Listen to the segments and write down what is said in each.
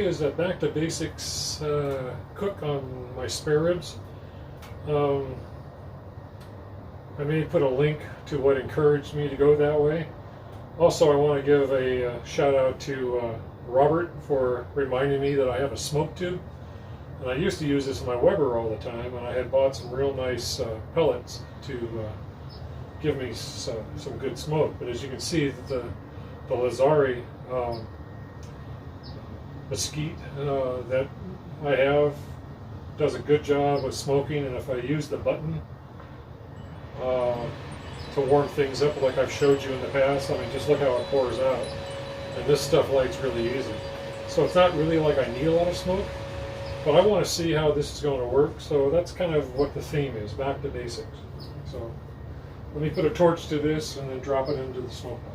is a back to basics cook on my spare ribs. I may put a link to what encouraged me to go that way. Also, I want to give a shout out to Robert for reminding me that I have a smoke tube. And I used to use this in my Weber all the time, and I had bought some real nice pellets to give me some good smoke. But as you can see, the Lazzari Mesquite that I have does a good job of smoking, and if I use the button to warm things up like I've showed you in the past, I mean, just look how it pours out. And this stuff lights really easy. So it's not really like I need a lot of smoke, but I want to see how this is going to work. So that's kind of what the theme is, back to basics. So let me put a torch to this and then drop it into the smoke box.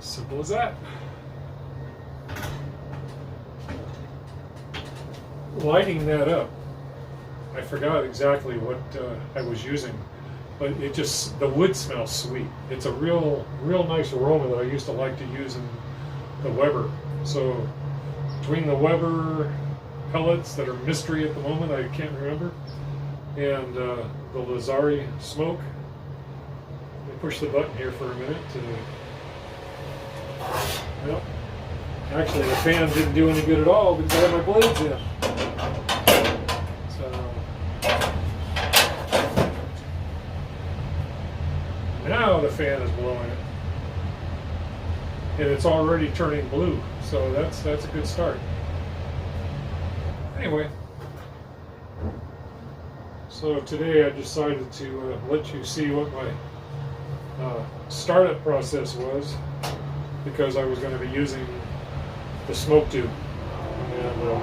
Simple as that. Lighting that up, I forgot exactly what I was using, but it just, the wood smells sweet. It's a real nice aroma that I used to like to use in the Weber. So between the Weber pellets that are mystery at the moment, I can't remember, and the Lazzari smoke, let me push the button here for a minute to. Well, actually the fan didn't do any good at all because I had my blades in. So now the fan is blowing it, and it's already turning blue. So that's a good start. Anyway, so today I decided to let you see what my startup process was, because I was going to be using the smoke tube. And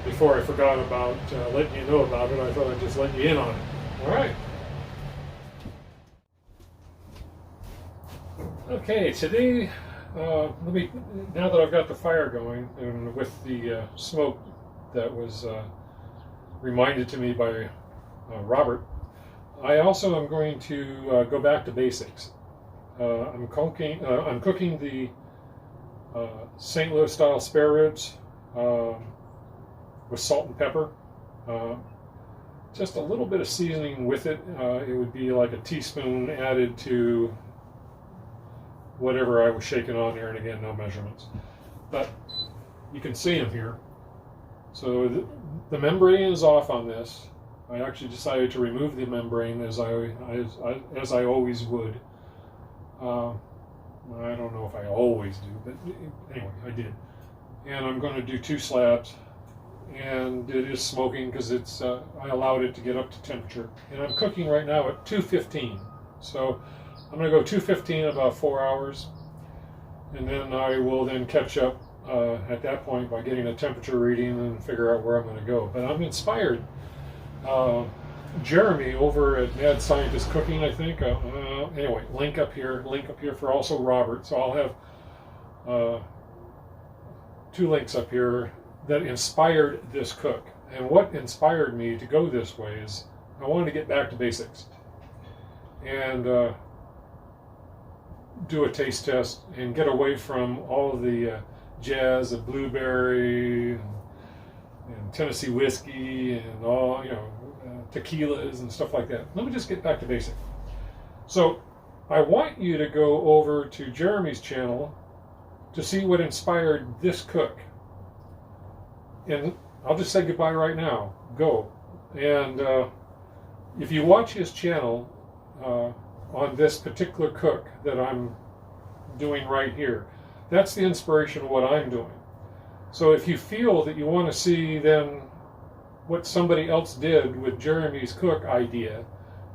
before I forgot about letting you know about it, I thought I'd just let you in on it. All right. Okay, today, now that I've got the fire going, and with the smoke that was reminded to me by Robert, I also am going to go back to basics. I'm cooking the St. Louis style spare ribs with salt and pepper. Just a little bit of seasoning with it. It would be like a teaspoon added to whatever I was shaking on there, and again, no measurements. But you can see them here. So the membrane is off on this. I actually decided to remove the membrane as I always would. I don't know if I always do, but anyway, I did. And I'm going to do 2 slabs, and it is smoking because it's I allowed it to get up to temperature, and I'm cooking right now at 215. So I'm going to go 215 about 4 hours, and then I will then catch up at that point by getting a temperature reading and figure out where I'm going to go. But I'm inspired. Jeremy over at Mad Scientist Cooking, I think. Anyway, link up here for also Robert. So I'll have 2 links up here that inspired this cook. And what inspired me to go this way is I wanted to get back to basics and do a taste test and get away from all of the jazz of blueberry and Tennessee whiskey and all, tequilas and stuff like that. Let me just get back to basic. So I want you to go over to Jeremy's channel to see what inspired this cook. And I'll just say goodbye right now. Go. And if you watch his channel on this particular cook that I'm doing right here, that's the inspiration of what I'm doing. So if you feel that you want to see then what somebody else did with Jeremy's cook idea,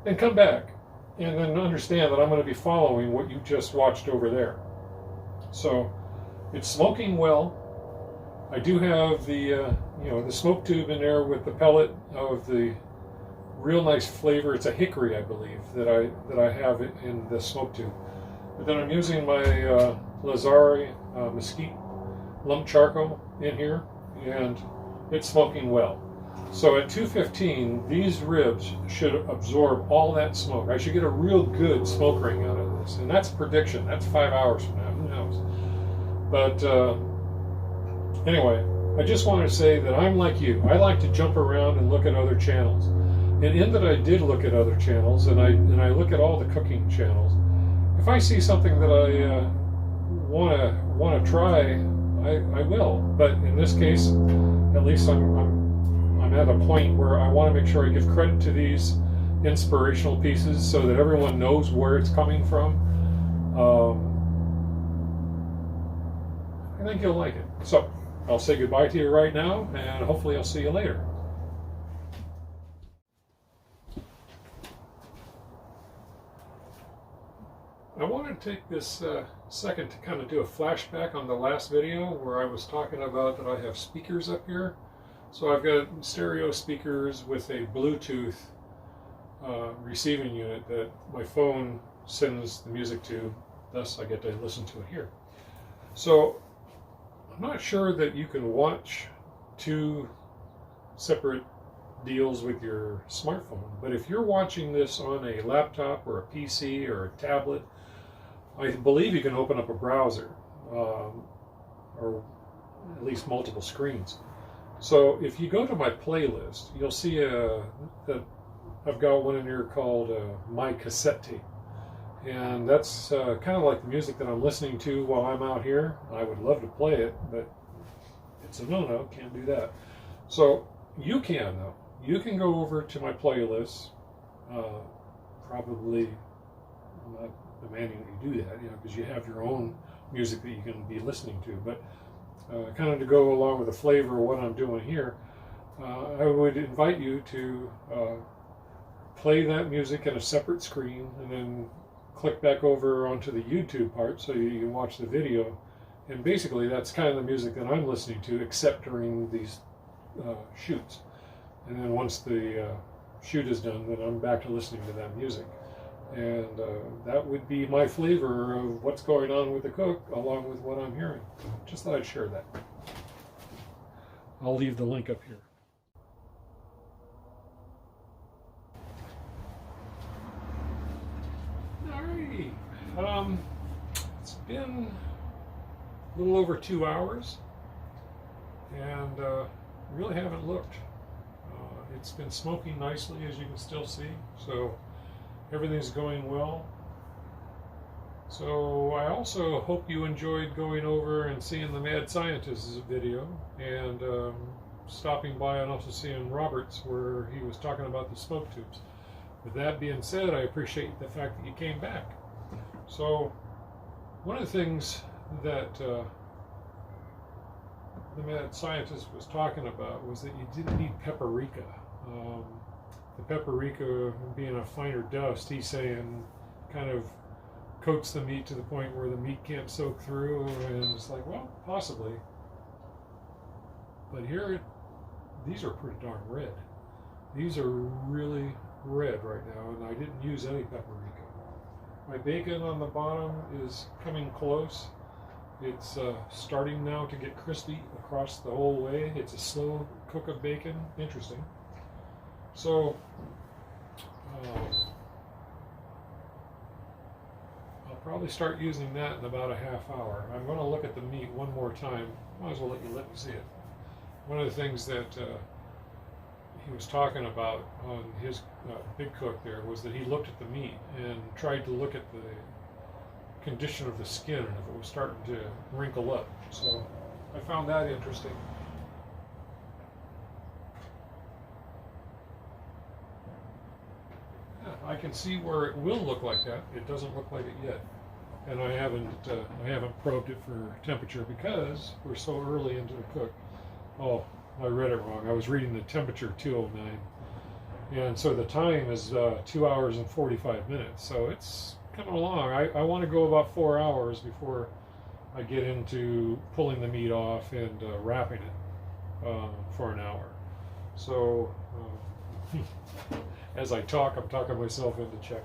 then come back and then understand that I'm going to be following what you just watched over there. So it's smoking well. I do have the the smoke tube in there with the pellet of the real nice flavor. It's a hickory, I believe, that I have in the smoke tube. But then I'm using my Lazzari Mesquite lump charcoal in here, and it's smoking well. So at 215, these ribs should absorb all that smoke. I should get a real good smoke ring out of this, and that's prediction. That's 5 hours from now. Who knows? But anyway, I just wanted to say that I'm like you. I like to jump around and look at other channels. And in that I did look at other channels, and I look at all the cooking channels. If I see something that I want to try, I will. But in this case, at least I'm at a point where I want to make sure I give credit to these inspirational pieces so that everyone knows where it's coming from. I think you'll like it. So I'll say goodbye to you right now, and hopefully I'll see you later. I want to take this second to kind of do a flashback on the last video where I was talking about that I have speakers up here. So I've got stereo speakers with a Bluetooth receiving unit that my phone sends the music to, thus I get to listen to it here. So I'm not sure that you can watch two separate deals with your smartphone, but if you're watching this on a laptop or a PC or a tablet, I believe you can open up a browser, or at least multiple screens. So if you go to my playlist, you'll see that I've got one in here called My Cassette Tape. And that's kind of like the music that I'm listening to while I'm out here. I would love to play it, but it's a no-no, can't do that. So you can, though. You can go over to my playlist, probably not demanding that you do that, because you have your own music that you can be listening to. But kind of to go along with the flavor of what I'm doing here, I would invite you to play that music in a separate screen and then click back over onto the YouTube part so you can watch the video. And basically that's kind of the music that I'm listening to, except during these shoots. And then once the shoot is done, then I'm back to listening to that music. And that would be my flavor of what's going on with the cook, along with what I'm hearing. Just thought I'd share that. I'll leave the link up here. Alrighty. It's been a little over 2 hours, and really haven't looked. It's been smoking nicely, as you can still see, so everything's going well. So I also hope you enjoyed going over and seeing the Mad Scientist's video, and stopping by and also seeing Robert's where he was talking about the smoke tubes. With that being said, I appreciate the fact that you came back. So one of the things that the Mad Scientist was talking about was that you didn't need paprika. The paprika being a finer dust, he's saying, kind of coats the meat to the point where the meat can't soak through, and it's like, well, possibly. But here, these are pretty darn red. These are really red right now, and I didn't use any paprika. My bacon on the bottom is coming close. It's starting now to get crispy across the whole way. It's a slow cook of bacon. Interesting. So I'll probably start using that in about a half hour. I'm going to look at the meat one more time. Might as well let me see it. One of the things that he was talking about on his Big Cook there was that he looked at the meat and tried to look at the condition of the skin and if it was starting to wrinkle up. So I found that interesting. Yeah, I can see where it will look like that. It doesn't look like it yet, and I haven't probed it for temperature because we're so early into the cook. Oh, I read it wrong. I was reading the temperature 209, and so the time is 2 hours and 45 minutes. So it's coming along. I want to go about 4 hours before I get into pulling the meat off and wrapping it for an hour. So as I talk, I'm talking myself into checking.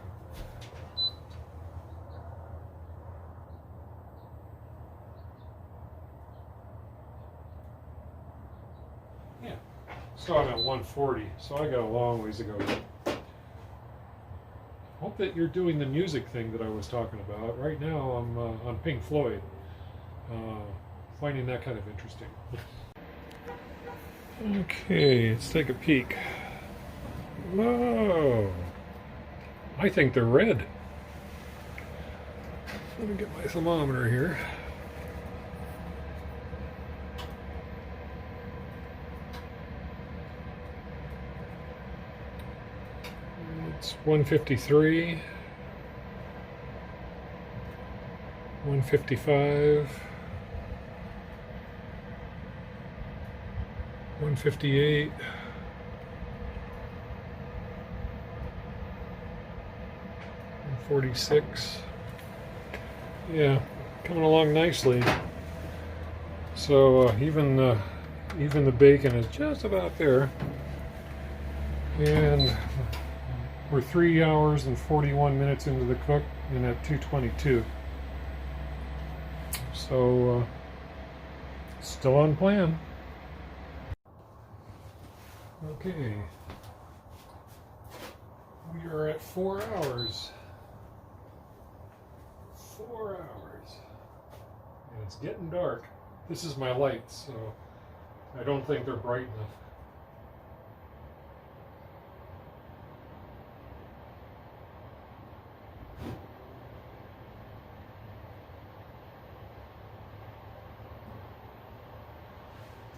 Yeah, so I'm at 140, so I got a long ways to go. Hope that you're doing the music thing that I was talking about. Right now I'm on Pink Floyd. Finding that kind of interesting. Okay, let's take a peek. Whoa! I think they're red. Let me get my thermometer here. It's 153, 155, 158, 146. Yeah, coming along nicely. So even the bacon is just about there, and we're 3 hours and 41 minutes into the cook, and at 222. So still on plan. Okay, we are at 4 hours. 4 hours, and it's getting dark. This is my lights, so I don't think they're bright enough.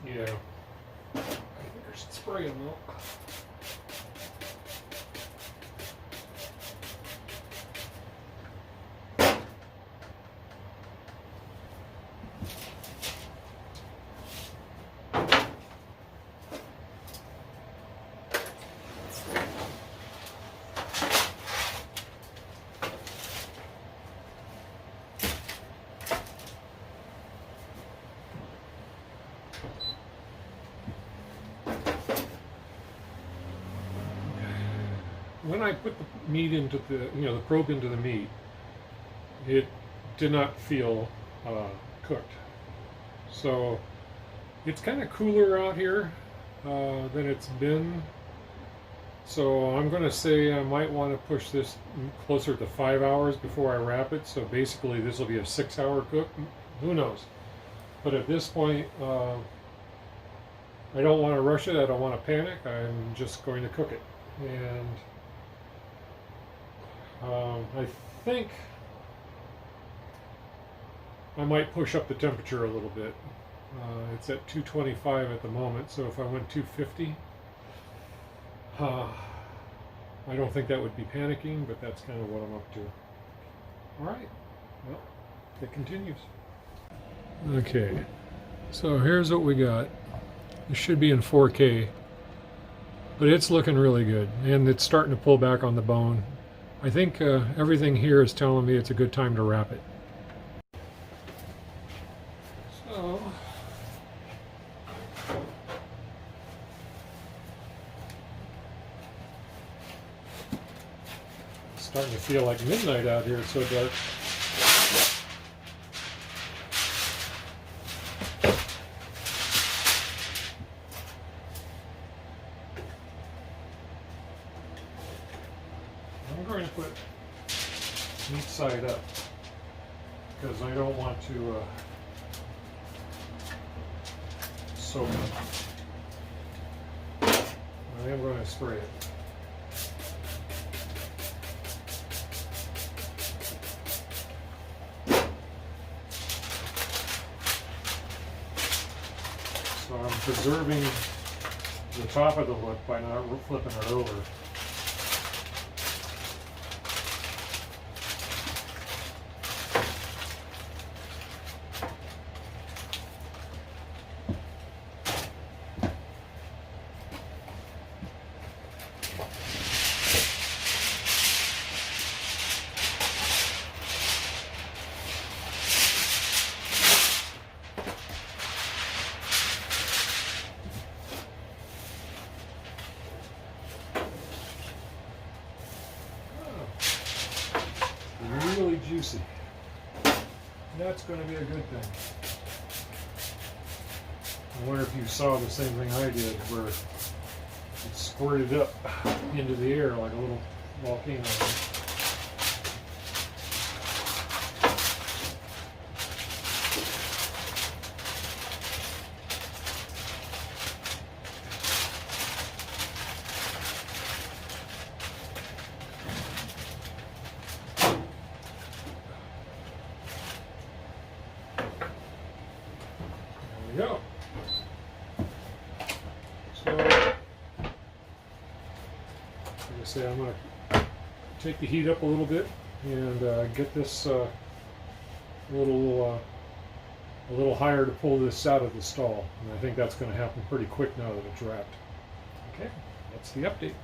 Yeah, I think I should spray them though. When I put the meat into the probe into the meat, it did not feel cooked. So it's kind of cooler out here than it's been. So I'm going to say I might want to push this closer to 5 hours before I wrap it. So basically this will be a 6-hour cook. Who knows? But at this point, I don't want to rush it. I don't want to panic. I'm just going to cook it. And I think I might push up the temperature a little bit. It's at 225 at the moment, so if I went 250, I don't think that would be panicking, but that's kind of what I'm up to. All right, well, it continues. Okay, so here's what we got. It should be in 4K, but it's looking really good, and it's starting to pull back on the bone. I think everything here is telling me it's a good time to wrap it. So, it's starting to feel like midnight out here. It's so dark. I'm going to put meat side up because I don't want to soak it. I am going to spray it. So I'm preserving the top of the lip by not flipping it over. really juicy. That's going to be a good thing. I wonder if you saw the same thing I did, where it squirted up into the air like a little volcano. There we go. So, like I say, I'm going to take the heat up a little bit and get this a little higher to pull this out of the stall. And I think that's going to happen pretty quick now that it's wrapped. Okay, that's the update.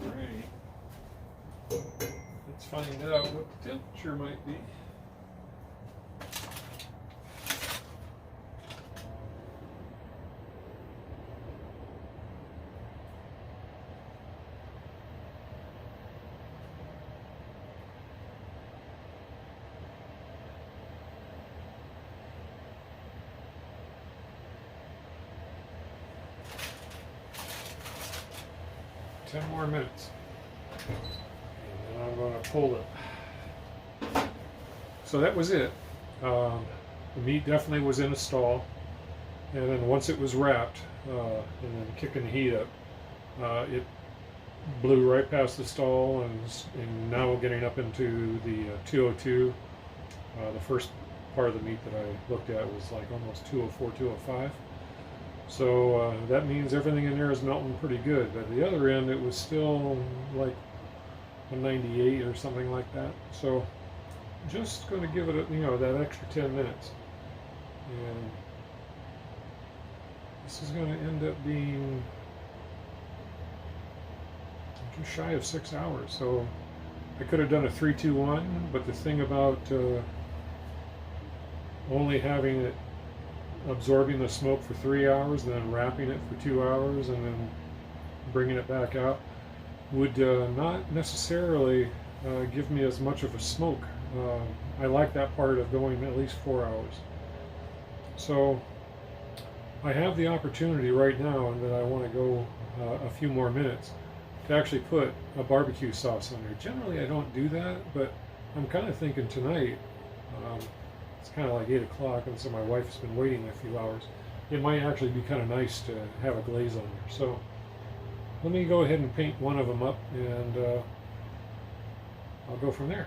Alright, let's find out what the temperature might be. Ten more minutes, and then I'm going to pull it. So that was it. The meat definitely was in a stall, and then once it was wrapped and then kicking the heat up, it blew right past the stall, and now we're getting up into the 202. The first part of the meat that I looked at was like almost 204, 205. So that means everything in there is melting pretty good. But at the other end, it was still like 198 or something like that. So just going to give it, that extra 10 minutes. And this is going to end up being just shy of 6 hours. So I could have done a 3-2-1, but the thing about only having it absorbing the smoke for 3 hours, and then wrapping it for 2 hours, and then bringing it back out would not necessarily give me as much of a smoke. I like that part of going at least 4 hours. So I have the opportunity right now, and that I want to go a few more minutes, to actually put a barbecue sauce on there. Generally I don't do that, but I'm kind of thinking tonight, it's kind of like 8 o'clock, and so my wife's been waiting a few hours. It might actually be kind of nice to have a glaze on there. So let me go ahead and paint one of them up, and I'll go from there.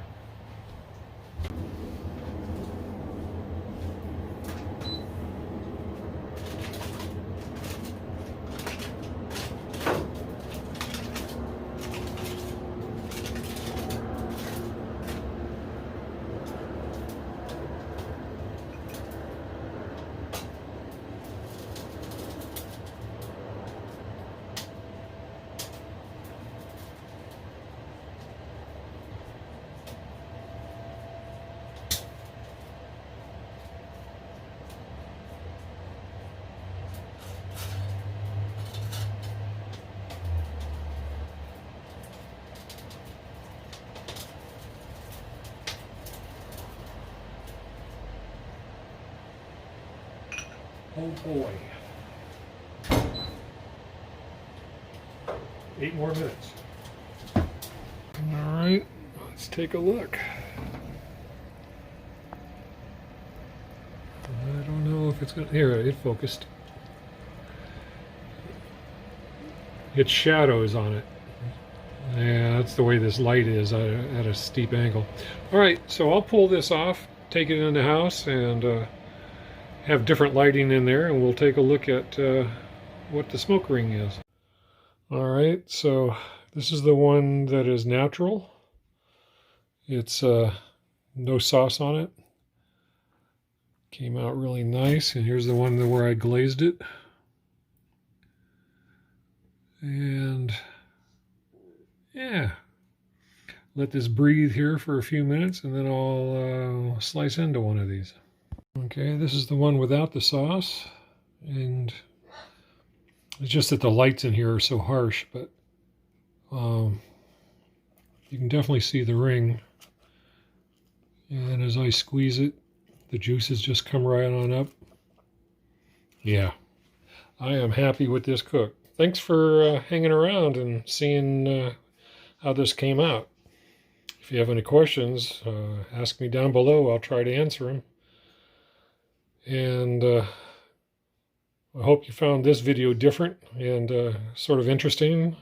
Oh boy. 8 more minutes. All right, let's take a look. I don't know if it's going to, here, it focused. Its shadow is on it. Yeah, that's the way this light is at a steep angle. All right, so I'll pull this off, take it in the house, and have different lighting in there, and we'll take a look at what the smoke ring is. All right, so this is the one that is natural. It's no sauce on it. Came out really nice, and here's the one where I glazed it. And yeah, let this breathe here for a few minutes, and then I'll slice into one of these. Okay, this is the one without the sauce, and it's just that the lights in here are so harsh, but You can definitely see the ring. And as I squeeze it, the juices just come right on up. Yeah, I am happy with this cook. Thanks for hanging around and seeing how this came out. If you have any questions, ask me down below. I'll try to answer them. And I hope you found this video different and sort of interesting.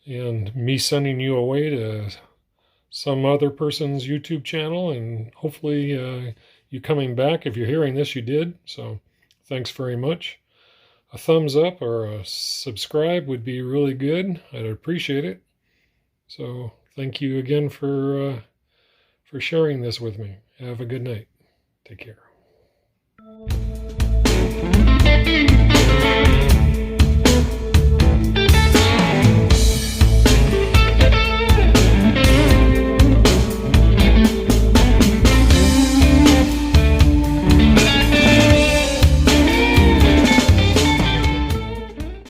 And me sending you away to some other person's YouTube channel, and hopefully you coming back. If you're hearing this, you did. So thanks very much. A thumbs up or a subscribe would be really good. I'd appreciate it. So thank you again for sharing this with me. Have a good night. Take care.